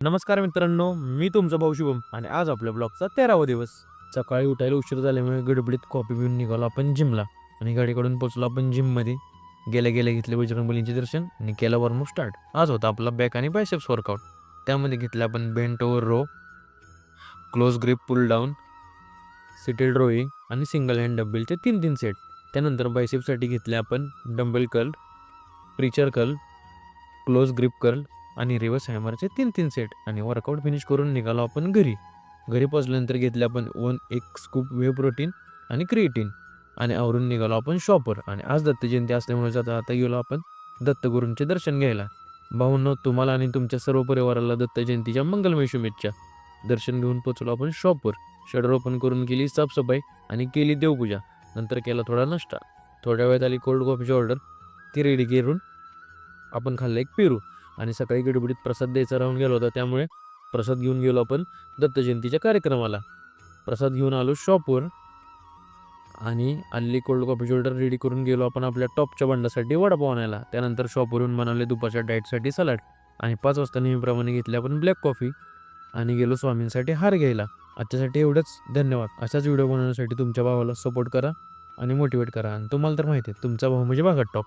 नमस्कार मित्रांनो, मी तुमचा भाऊ शुभम आणि आज आपल्या ब्लॉगचा 13वा दिवस. सकाळी उठायला उशीर झाल्यामुळे गडबडीत कॉफी पिऊन निघालो आपण जिमला आणि गाडीकडून पोचलो आपण जिममध्ये. गेल्या गेल्या घेतले बजरंगबलींचे दर्शन आणि केला वॉर्मअप स्टार्ट. आज होता आपला बॅक आणि बायसेप्स वर्कआउट. त्यामध्ये घेतलं आपण bent over row, close grip pull down, seated rowing आणि सिंगल हँड डंबेलचे 3-3 सेट. त्यानंतर बायसेप्ससाठी घेतले आपण dumbbell curl, preacher curl, close grip curl आणि रिव्हर्स हॅमरचे 3-3 सेट आणि वर्कआउट फिनिश करून निघालो आपण घरी. घरी पोचल्यानंतर घेतले आपण एक स्कूप वे प्रोटीन आणि क्रिएटिन आणि आवरून निघालो आपण शॉपवर. आणि आज दत्त जयंती असल्यामुळे आता गेलो आपण दत्तगुरूंचे दर्शन घ्यायला. भाऊंनो, तुम्हाला आणि तुमच्या सर्व परिवाराला दत्त जयंतीच्या मंगलमय शुभेच्छा. दर्शन घेऊन पोचलो आपण शॉपवर. शटर ओपन करून केली साफसफाई आणि केली देवपूजा. नंतर केला थोडा नाश्ता. थोड्या वेळात आली कोल्ड कॉफीची ऑर्डर. ती रेडी करून आपण खाल्लं एक पेरू. आणि सकाळी गडबडीत प्रसाद द्यायचा राहून गेलो होता, त्यामुळे प्रसाद घेऊन गेलो आपण दत्त जयंतीच्या कार्यक्रमाला. प्रसाद घेऊन आलो शॉपवर आणि आलेली कोल्ड कॉफीची ऑर्डर रेडी करून गेलो आपण आपल्या टॉपच्या बंडासाठी वडापाव आणायला. त्यानंतर शॉपवरून बनवले दुपारच्या डाएटसाठी सलाड आणि 5 वाजता नेहमीप्रमाणे घेतली आपण ब्लॅक कॉफी आणि गेलो स्वामींसाठी हार घ्यायला. आजच्यासाठी एवढंच. धन्यवाद. अशाच व्हिडिओ बनवण्यासाठी तुमच्या भावाला सपोर्ट करा आणि मोटिवेट करा. आणि तुम्हाला तर माहिती आहे, तुमचा भाऊ म्हणजे बागा टॉप.